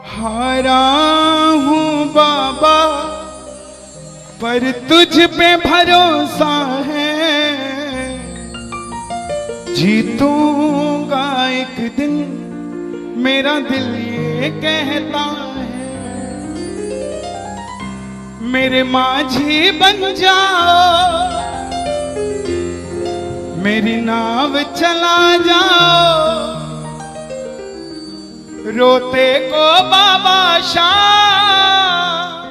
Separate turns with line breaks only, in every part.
हारा हूँ बाबा पर तुझ पे भरोसा है, जीतूंगा एक दिन मेरा दिल ये कहता है। मेरे माझी बन जाओ, मेरी नाव चला जाओ, रोते को बाबा शाम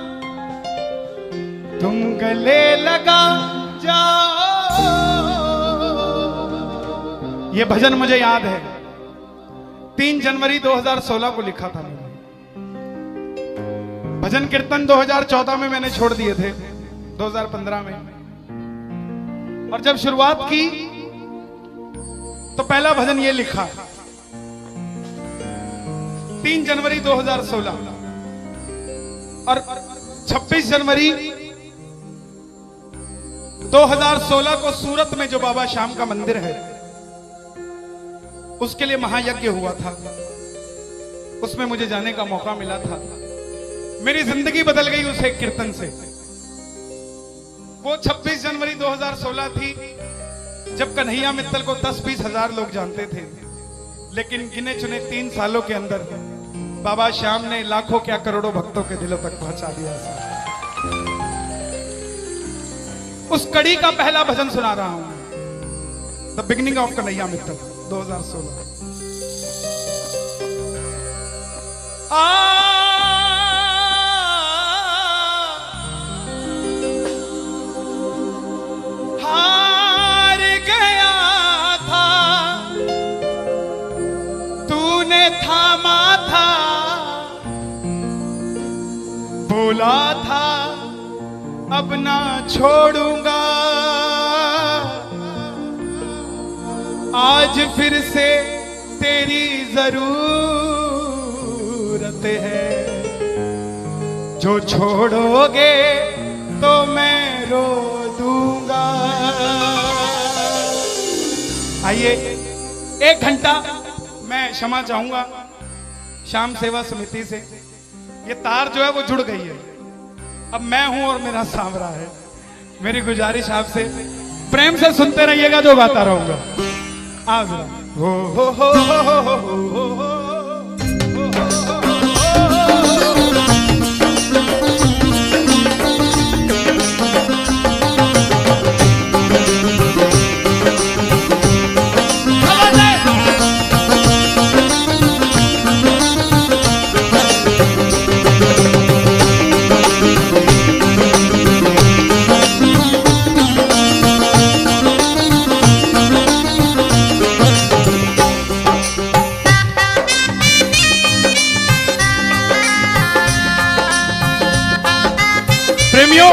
तुम गले लगा जाओ। ये भजन मुझे याद है, 3 जनवरी 2016 को लिखा था मैंने। भजन कीर्तन 2014 में मैंने छोड़ दिए थे, 2015 में। और जब शुरुआत की तो पहला भजन ये लिखा 3 जनवरी 2016। और 26 जनवरी 2016 को सूरत में जो बाबा श्याम का मंदिर है उसके लिए महायज्ञ हुआ था, उसमें मुझे जाने का मौका मिला था। मेरी जिंदगी बदल गई उस एक कीर्तन से। वो 26 जनवरी 2016 थी जब कन्हैया मित्तल को 10-20 हजार लोग जानते थे, लेकिन गिने चुने 3 सालों के अंदर बाबा श्याम ने लाखों क्या करोड़ों भक्तों के दिलों तक पहुंचा दिया। उस कड़ी का पहला भजन सुना रहा हूं, the beginning of Kanhaiya Mittal 2016। हार गया था तूने थामा था, बोला था अब ना छोड़ूंगा, आज फिर से तेरी जरूरत है, जो छोड़ोगे तो मैं रो दूंगा। आइए 1 घंटा मैं क्षमा चाहूंगा श्याम सेवा समिति से। ये तार जो है वो जुड़ गई है, अब मैं हूं और मेरा सांवरा है। मेरी गुजारिश आपसे प्रेम से सुनते रहिएगा, जो गाता रहूंगा। आज हो हो हो हो हो हो हो हो। प्रेमियों,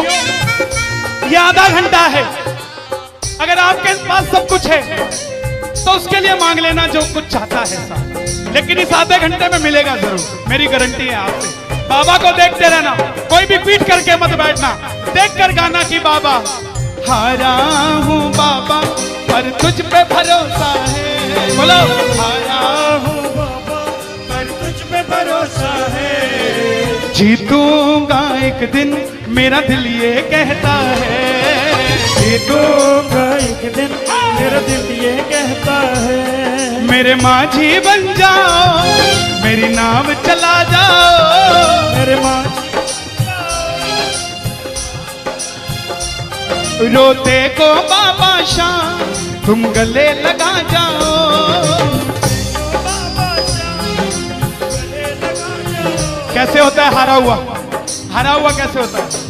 ये आधा घंटा है। अगर आपके पास सब कुछ है तो उसके लिए मांग लेना जो कुछ चाहता है साहब, लेकिन इस आधे घंटे में मिलेगा जरूर, मेरी गारंटी है आपसे। बाबा को देखते रहना, कोई भी पीठ करके मत बैठना, देख कर गाना कि बाबा हारा हूँ बाबा पर तुझ पे भरोसा है। बोलो हारा हूँ बाबा पर तुझ पे भरोसा है, जीतूंगा एक दिन मेरा दिल ये कहता है, जीतूंगा एक दिन मेरा दिल ये कहता है। मेरे माझी बन जाओ, मेरी नाव चला जाओ, मेरे माझी रोते को बाबा शाम तुम गले लगा जाओ। कैसे होता है हारा हुआ? हारा हुआ कैसे होता है?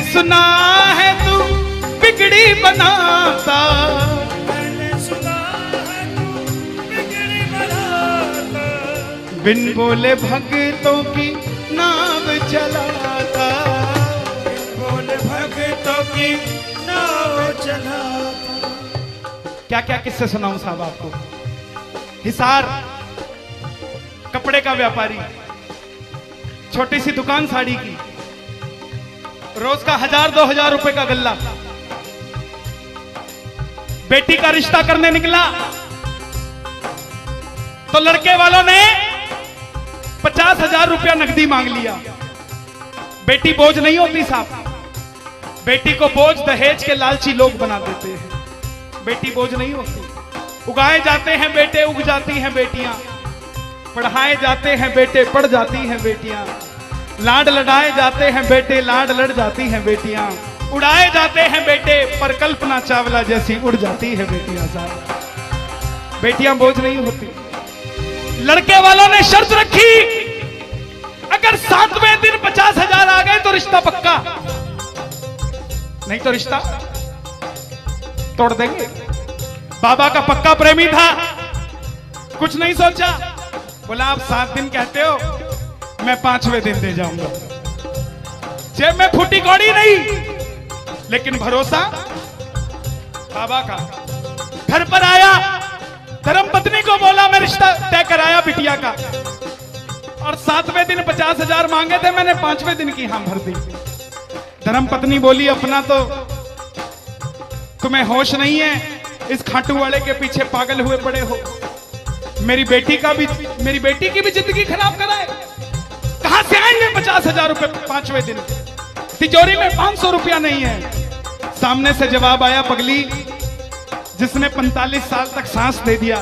सुना है तू बिगड़ी बनाता,
मैंने सुना है तू बिगड़ी बनाता,
बिन बोले भक्तों की नाव चलाता,
बोले भक्तों की नाव चलाता।
क्या क्या किस्से सुनाऊं साहब आपको। हिसार कपड़े का व्यापारी, छोटी सी दुकान साड़ी की, रोज का 1000-2000 रुपए का गल्ला। बेटी का रिश्ता करने निकला तो लड़के वालों ने 50,000 रुपया नकदी मांग लिया। बेटी बोझ नहीं होती साहब, बेटी को बोझ दहेज के लालची लोग बना देते हैं। बेटी बोझ नहीं होती, उगाए जाते हैं बेटे, उग जाती हैं बेटियां, पढ़ाए जाते हैं बेटे, पढ़ जाती हैं बेटियां, लाड लड़ाए जाते हैं बेटे, लाड लड़ जाती हैं बेटियां, उड़ाए जाते हैं बेटे, पर कल्पना चावला जैसी उड़ जाती है बेटियां। साहब बेटियां बोझ नहीं होती। लड़के वालों ने शर्त रखी, अगर 7वें दिन 50,000 आ गए तो रिश्ता पक्का, नहीं तो रिश्ता तोड़ देंगे। बाबा का पक्का प्रेमी था, कुछ नहीं सोचा, बोला आप 7 दिन कहते हो, मैं 5वें दिन दे जाऊंगा। जेब में फूटी कौड़ी नहीं, लेकिन भरोसा बाबा का। घर पर आया, धर्मपत्नी को बोला मैं रिश्ता तय कराया बिटिया का, और 7वें दिन 50,000 मांगे थे, मैंने 5वें दिन की हां भर दी। धर्मपत्नी बोली अपना तो तुम्हें होश नहीं है, इस खाटू वाले के पीछे पागल हुए पड़े हो। मेरी बेटी की भी जिंदगी खराब कराए, कहां से आएंगे 50,000 रुपए 5वें दिन, तिजोरी में 500 रुपया नहीं है। सामने से जवाब आया, पगली जिसने 45 साल तक सांस दे दिया,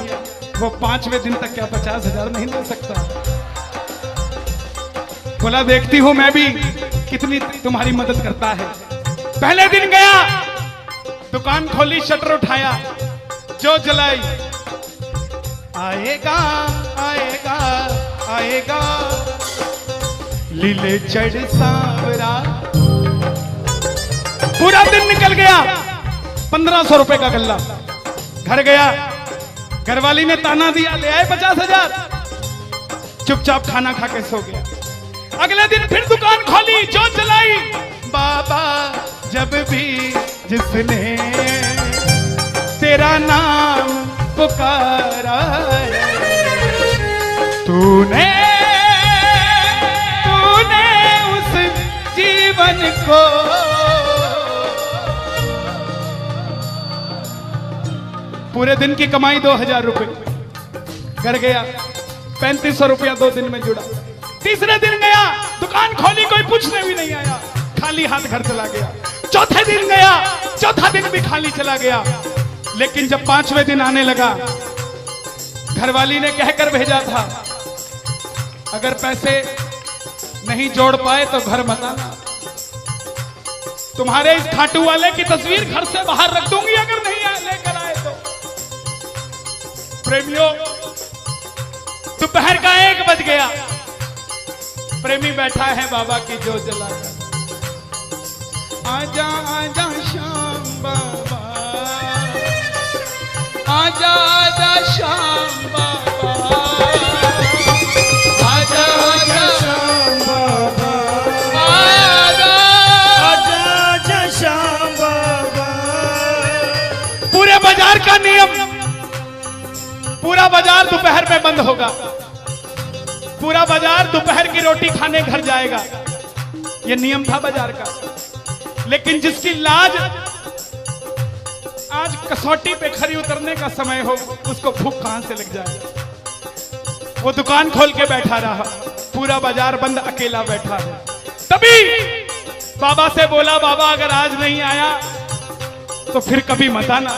वो 5वें दिन तक क्या 50,000 नहीं दे सकता। बोला देखती हूं मैं भी कितनी तुम्हारी मदद करता है। पहले दिन गया, दुकान खोली, शटर उठाया, जो जलाई, आएगा आएगा आएगा लीले चढ़ सांवरा। पूरा दिन निकल गया, 1500 रुपए का गल्ला। घर गया, घरवाली ने ताना दिया, ले आए 50,000, चुपचाप खाना खा के सो गया। अगले दिन फिर दुकान खोली, जो जलाई, बाबा जब भी जिसने तेरा नाम पुकारा, तूने उस जीवन को पूरे दिन की कमाई 2,000 रुपए। घर गया, 3500 रुपया 2 दिन में जुड़ा। तीसरे दिन गया, दुकान खोली, कोई पूछने भी नहीं आया, खाली हाथ घर चला गया। चौथे दिन गया, चौथा दिन भी खाली चला गया। लेकिन जब 5वें दिन आने लगा, घरवाली ने कहकर भेजा था, अगर पैसे नहीं जोड़ पाए तो घर मत आना, तुम्हारे इस खाटू वाले की तस्वीर घर से बाहर रख दूंगी अगर नहीं लेकर आए तो। प्रेमियों, दोपहर का 1 बज गया, प्रेमी बैठा है बाबा की जोत जलाकर। आजा आजा श्याम बाबा, आजा आजा श्याम बाबा, आजा आजा
श्याम बाबा,
आजा
आजा आजा श्याम बाबा।
पूरे बाजार का नियम, पूरा बाजार दोपहर में बंद होगा, पूरा बाजार दोपहर की रोटी खाने घर जाएगा। यह नियम था बाजार का। लेकिन जिसकी लाज आज कसौटी पे खरी उतरने का समय हो, उसको भूख कहां से लग जाए। वो दुकान खोल के बैठा रहा, पूरा बाजार बंद, अकेला बैठा है। तभी बाबा से बोला, बाबा अगर आज नहीं आया तो फिर कभी मत आना,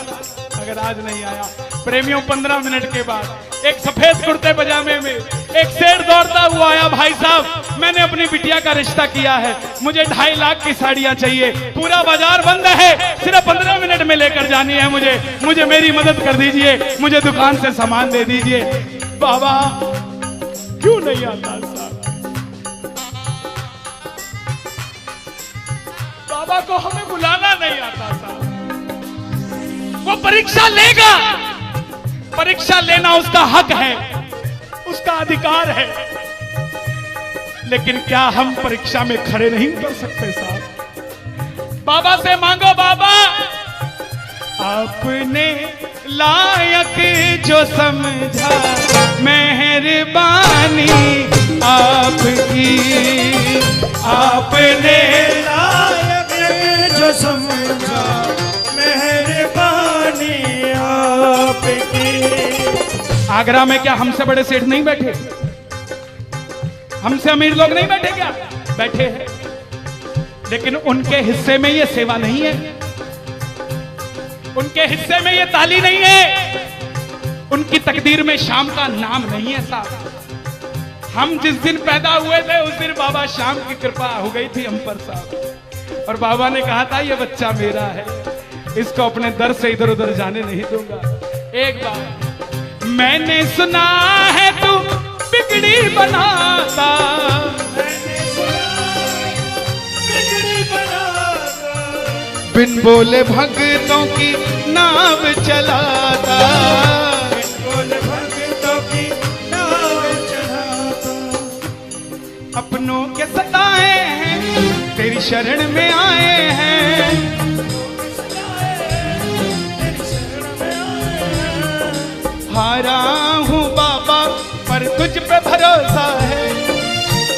अगर आज नहीं आया। प्रेमियों, 15 मिनट के बाद एक सफेद कुर्ते पजामे में एक शेर दौड़ता हुआ आया, भाई साहब मैंने अपनी बिटिया का रिश्ता किया है, मुझे 2.5 लाख की साड़ियां चाहिए, पूरा बाजार बंद है, सिर्फ 15 मिनट में लेकर जानी है मुझे मेरी मदद कर दीजिए, मुझे दुकान से सामान दे दीजिए। बाबा क्यों नहीं आता साहब? बाबा को हमें बुलाना नहीं आता साहब। वो परीक्षा लेगा, परीक्षा लेना उसका हक है, उसका अधिकार है, लेकिन क्या हम परीक्षा में खड़े नहीं उतर सकते साहब? बाबा से मांगो, बाबा आपने लायक जो समझा, मेहरबानी आपकी, आपने
लायक जो समझा, मेहरबानी आपकी।
आगरा में क्या हमसे बड़े सेठ नहीं बैठे? हमसे अमीर लोग नहीं बैठे क्या? बैठे हैं, लेकिन उनके हिस्से में ये सेवा नहीं है, उनके हिस्से में ये ताली नहीं है, उनकी तकदीर में शाम का नाम नहीं है साहब। हम जिस दिन पैदा हुए थे उस दिन बाबा शाम की कृपा हो गई थी हम पर साहब, और बाबा ने कहा था ये बच्चा मेरा है, इसको अपने दर से इधर उधर जाने नहीं दूंगा। एक बार मैंने सुना है तू बिगड़ी बनाता, बिन बोले भक्तों की नाव चलाता,
बिन बोले भक्तों की नाव चलाता।
अपनों के सताए हैं तेरी शरण में आए हैं, हारा हूँ बाबा पर तुझ पे भरोसा है,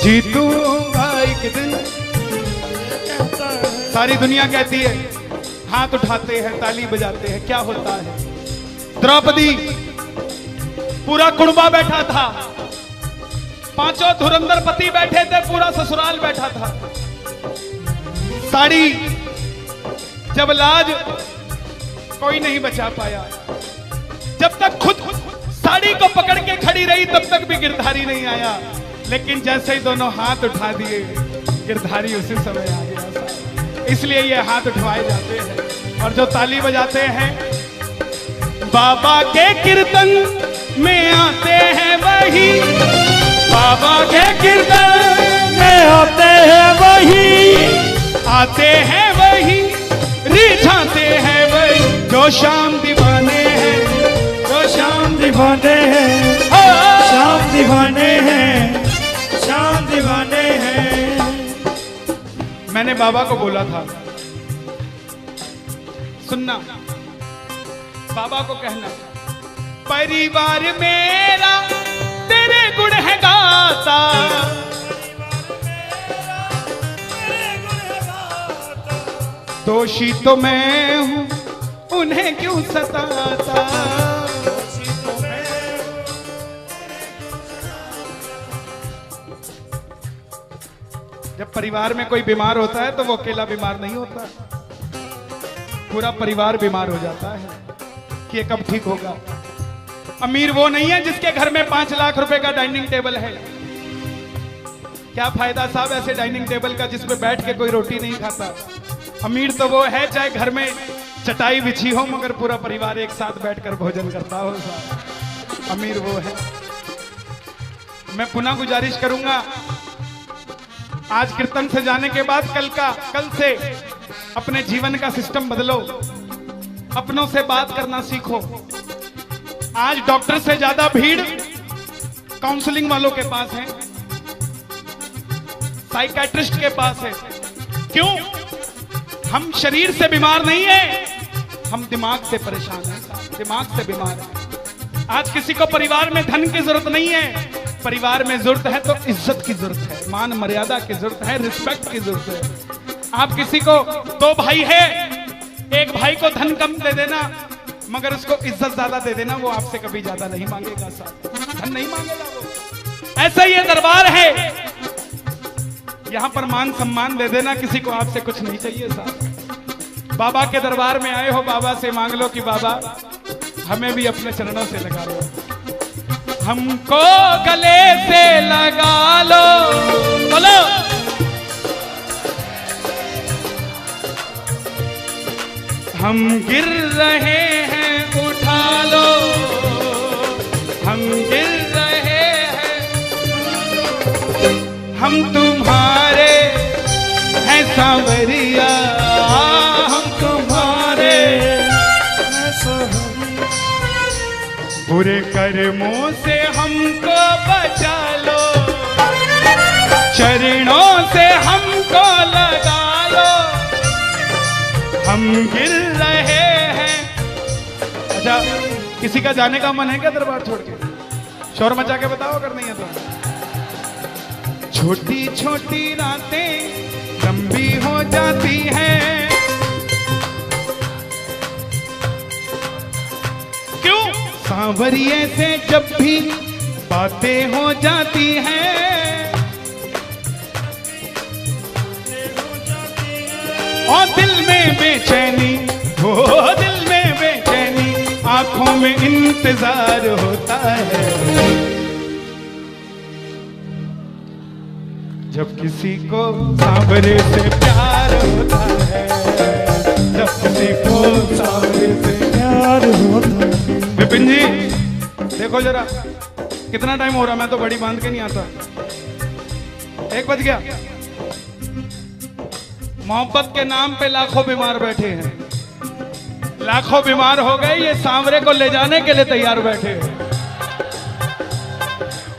जीतूंगा एक दिन। सारी दुनिया कहती है, हाथ उठाते हैं, ताली बजाते हैं, क्या होता है? द्रौपदी पूरा कुणबा बैठा था, पांचों धुरंधर पति बैठे थे, पूरा ससुराल बैठा था। साड़ी जब लाज कोई नहीं बचा पाया, जब तक खुद साड़ी को पकड़ के खड़ी रही तब तक भी गिरधारी नहीं आया, लेकिन जैसे ही दोनों हाथ उठा दिए गिरधारी उसी समय आ गया। इसलिए ये हाथ उठवाए जाते हैं, और जो ताली बजाते हैं बाबा के कीर्तन में आते हैं वही, बाबा के कीर्तन में आते हैं वही, आते हैं वही, रिझाते हैं वही, जो शाम दीवाने हैं, जो शाम
दीवाने हैं, शाम दीवाने हैं, शाम दीवाने हैं।
मैंने बाबा को बोला था, सुनना, बाबा को कहना, परिवार मेरा तेरे गुण है गाता, दोषी तो मैं हूं उन्हें क्यों सताता। जब परिवार में कोई बीमार होता है तो वो अकेला बीमार नहीं होता, पूरा परिवार बीमार हो जाता है कि ये कब ठीक होगा। अमीर वो नहीं है जिसके घर में 5 लाख रुपए का डाइनिंग टेबल है। क्या फायदा साहब ऐसे डाइनिंग टेबल का जिसपे बैठ के कोई रोटी नहीं खाता। अमीर तो वो है चाहे घर में चटाई बिछी हो मगर पूरा परिवार एक साथ बैठकर भोजन करता हो साहब, अमीर वो है। मैं पुनः गुजारिश करूंगा, आज कीर्तन से जाने के बाद कल से अपने जीवन का सिस्टम बदलो, अपनों से बात करना सीखो। आज डॉक्टर से ज्यादा भीड़ काउंसलिंग वालों के पास है, साइकियाट्रिस्ट के पास है। क्यों? हम शरीर से बीमार नहीं है, हम दिमाग से परेशान हैं, दिमाग से बीमार हैं। आज किसी को परिवार में धन की जरूरत नहीं है, परिवार में जरूरत है तो इज्जत की जरूरत है, मान मर्यादा की जरूरत है, रिस्पेक्ट की जरूरत है। आप किसी को 2 भाई है, एक भाई को धन कम दे देना मगर उसको इज्जत ज्यादा दे देना, वो आपसे कभी ज्यादा नहीं मांगेगा साहब, धन नहीं मांगेगा वो। ऐसा ये दरबार है, यहां पर मान सम्मान दे देना, किसी को आपसे कुछ नहीं चाहिए साहब। बाबा के दरबार में आए हो, बाबा से मांग लो कि बाबा हमें भी अपने चरणों से लगा लो, हमको गले से लगा लो, बोलो हम गिर रहे हैं उठा लो, हम गिर रहे हैं, हम तुम्हारे हैं सांवरिया हम तुम्हारे, बुरे कर्मों से हमको बचा लो, चरणों से हमको लगा लो, हम गिर रहे हैं। अच्छा, किसी का जाने का मन है क्या दरबार छोड़ के? शोर मचा के बताओ अगर नहीं है तो। छोटी छोटी रातें लंबी हो जाती हैं, क्यों? सांवरिये से जब भी बातें हो जाती हैं, और दिल में बेचैनी, हो दिल में बेचैनी, आंखों में इंतजार होता है। जब किसी को सांवरे से प्यार होता है, जब किसी को सांवरे से
प्यार होता है।
विपिन जी देखो जरा कितना टाइम हो रहा, मैं तो बड़ी बांध के नहीं आता। 1 बज गया। मोहब्बत के नाम पे लाखों बीमार बैठे हैं, लाखों बीमार हो गए, ये सांवरे को ले जाने के लिए तैयार बैठे हैं।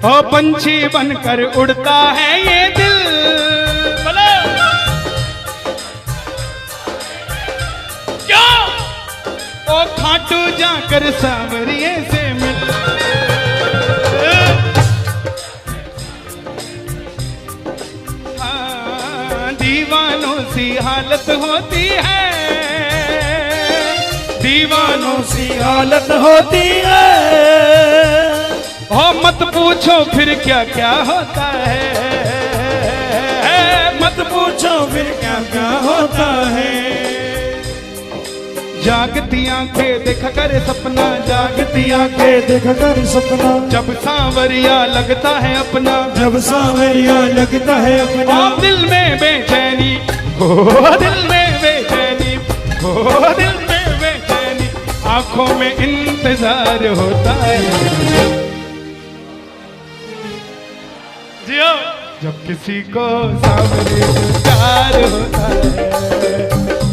ओ पंछी बनकर उड़ता है ये दिल, बोलो क्या? ओ खाटू जाकर सांवरिये से मिल, दीवानों सी हालत होती है, दीवानों
सी हालत होती है।
हो मत पूछो फिर क्या क्या होता है, मत पूछो फिर क्या क्या होता है। जागती आंखें देख कर सपना, जागती आंखें
देख कर सपना,
जब सांवरिया लगता है अपना,
जब सांवरिया लगता है अपना।
और दिल में बेचैनी, हो दिल में बेचैनी, हो दिल में बेचैनी, आंखों में इंतजार होता है। जियो जब किसी को सांवरे से प्यार होता है,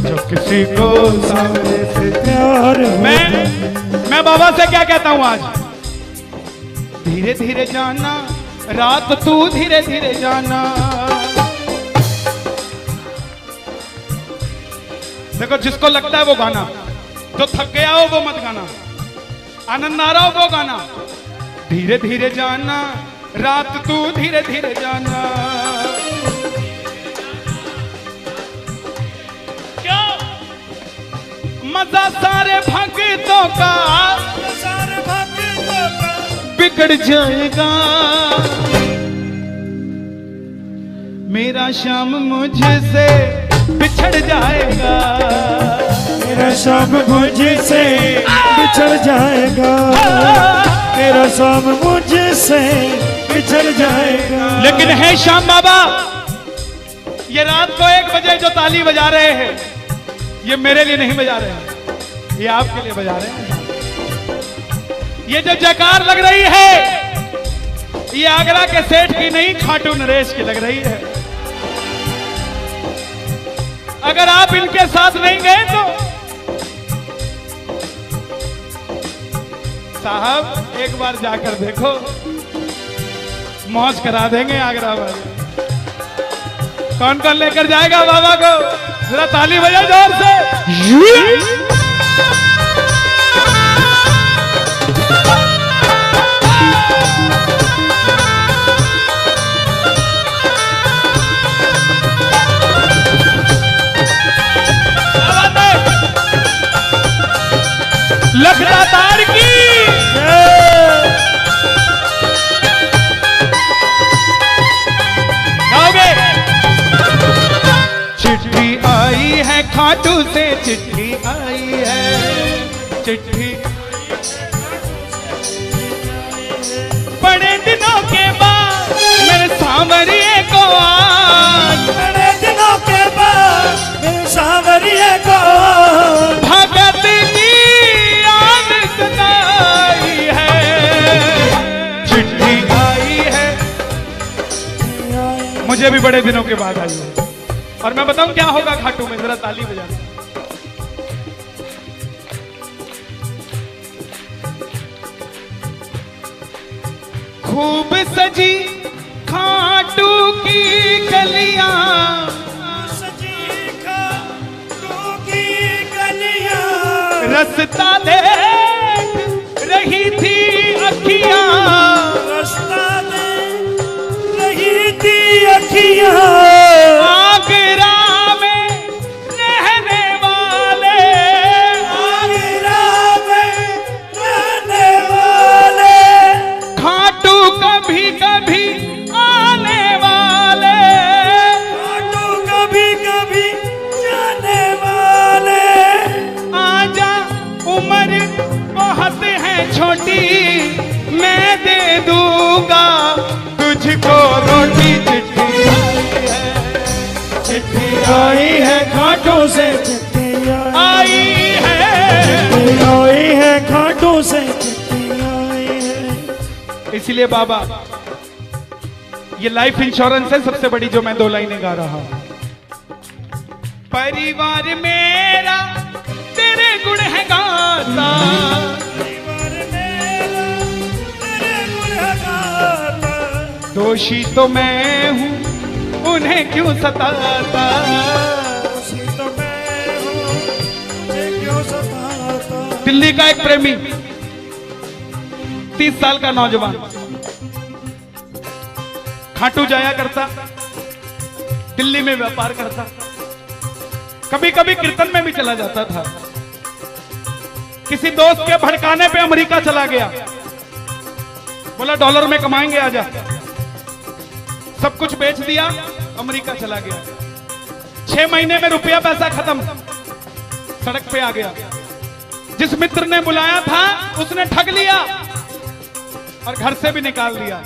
जब किसी को सांवरे से
प्यार होता है।
मैं बाबा से क्या कहता हूं आज? धीरे धीरे जाना, रात तू धीरे धीरे जाना। देखो जिसको लगता है वो गाना, जो थक गया हो वो मत गाना, आनंद आ रहा हो वो गाना। धीरे धीरे जाना, रात तू धीरे धीरे जाना। क्या मजा सारे भक्तों का,
सारे भक्तों का
बिगड़ जाएगा। मेरा श्याम मुझसे बिछड़ जाएगा,
मेरा शाम मुझसे बिछड़ जाएगा, मेरा शाम मुझसे बिछड़ जाएगा।
लेकिन है श्याम बाबा, ये रात को 1 बजे जो ताली बजा रहे हैं, ये मेरे लिए नहीं बजा रहे हैं, ये आपके लिए बजा रहे हैं। ये जो जयकार लग रही है, ये आगरा के सेठ की नहीं, खाटू नरेश की लग रही है। अगर आप इनके साथ नहीं गए तो साहब एक बार जाकर देखो, मौज करा देंगे आगरा वाले। कौन कौन लेकर जाएगा बाबा को? जरा ताली बजा जोर से। लखदा तार की गाओगे? चिट्ठी आई है खाटू से, चिट्ठी आई है, चिट्ठी बड़े दिनों के बाद मेरे सांवरिये को आज,
बड़े दिनों के बाद मेरे सांवरिये को
भगत की याद सताई है। चिट्ठी आई है, मुझे भी बड़े दिनों के बाद आई है। और मैं बताऊं क्या होगा घाटू में, जरा ताली बजा दो। खूब सजी खाटू की गलियां,
सजी खाटू की गलियां,
रास्ता देख रही थी अखियां,
रास्ता देख रही थी अखियां,
आगरा में रहने वाले,
आगरा में रहने वाले,
खाटू कभी कभी आने वाले,
खाटू कभी कभी जाने वाले,
आजा उम्र बहुत है छोटी, मैं दे दूंगा तुझको रोटी। चिट्ठी
आई है खाटू से, चिट्ठी
आई है,
आई है खाटू से, चिट्ठी आई है।
इसीलिए बाबा ये लाइफ इंश्योरेंस है सबसे बड़ी जो मैं 2 लाइनें गा रहा हूं। परिवार मेरा तेरे गुण है गाता,
परिवार मेरा तेरे गुण है गाता,
दोषी तो मैं हूं उन्हें क्यों सताता,
दोषी तो मैं हूं मुझे क्यों सताता।
दिल्ली का एक प्रेमी 30 साल का नौजवान खाटू जाया करता, दिल्ली में व्यापार करता, कभी कभी कीर्तन में भी चला जाता था। किसी दोस्त के भड़काने पे अमेरिका चला गया, बोला डॉलर में कमाएंगे आजा, सब कुछ बेच दिया, अमेरिका चला गया। 6 महीने में रुपया पैसा खत्म, सड़क पे आ गया। जिस मित्र ने बुलाया था उसने ठग लिया और घर से भी निकाल दिया।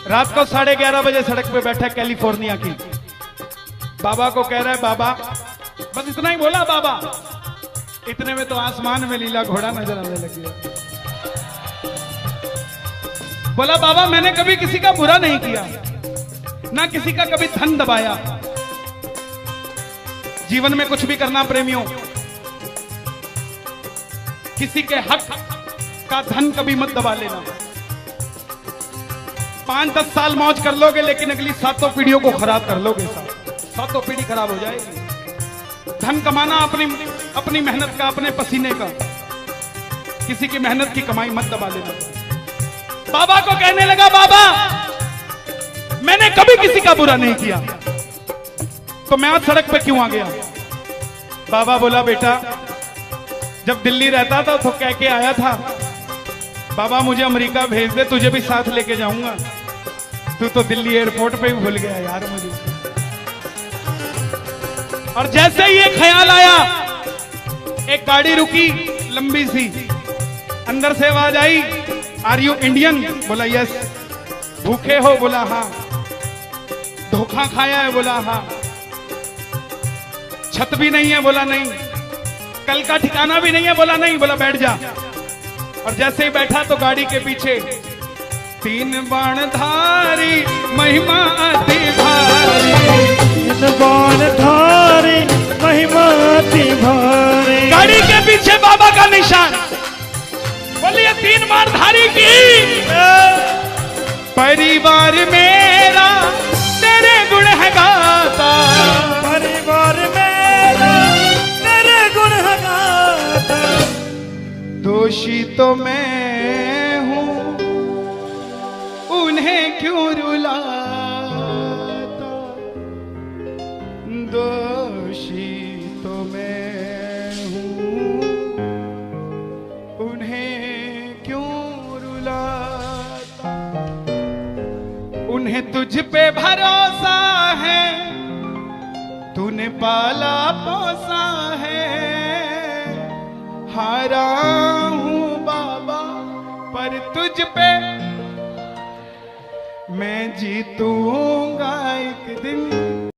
रात को 11:30 बजे सड़क पे बैठा कैलिफोर्निया की, बाबा को कह रहा है बाबा, बस इतना ही बोला बाबा, इतने में तो आसमान में लीला घोड़ा नजर आने लग गया। बोला बाबा मैंने कभी किसी का बुरा नहीं किया, ना किसी का कभी धन दबाया, जीवन में कुछ भी करना प्रेमियों, किसी के हक का धन कभी मत दबा लेना। 5-10 साल मौज कर लोगे लेकिन अगली 7 पीढ़ियों को खराब कर लोगे, 7 पीढ़ी खराब हो जाएगी। धन कमाना अपनी मेहनत का, अपने पसीने का, किसी की मेहनत की कमाई मत दबा लेना। बाबा को कहने लगा बाबा मैंने कभी किसी का बुरा नहीं किया, तो मैं आज सड़क पे क्यों आ गया। बाबा बोला बेटा जब दिल्ली रहता था तो कह के आया था बाबा मुझे अमेरिका भेज दे, तुझे भी साथ लेके जाऊंगा, तू तो दिल्ली एयरपोर्ट पे ही भूल गया यार मुझे। और जैसे ही ये ख्याल आया, एक गाड़ी रुकी लंबी सी, अंदर से आवाज आई आर यू इंडियन, बोला यस। भूखे हो, बोला हाँ। धोखा खाया है, बोला हाँ। छत भी नहीं है, बोला नहीं। कल का ठिकाना भी नहीं है, बोला नहीं। बोला बैठ जा। और जैसे ही बैठा तो गाड़ी के पीछे 3 बाणधारी महिमा अति भारी,
3 बाणधारी महिमा अति भारी,
गाड़ी के पीछे बाबा का निशान। बोलिए 3 बाणधारी की। परिवार मेरा तेरे गुण है गाता,
परिवार मेरा तेरे गुण है गाता,
दोषी तो मैं हूं उन्हें क्यों रुलाता, दोषी तो मैं हूं उन्हें क्यों रुलाता। उन्हें तुझ पे भरोसा है, तूने पाला पोसा है, हारा हूं बाबा पर तुझ पे मैं जीतूंगा एक दिन।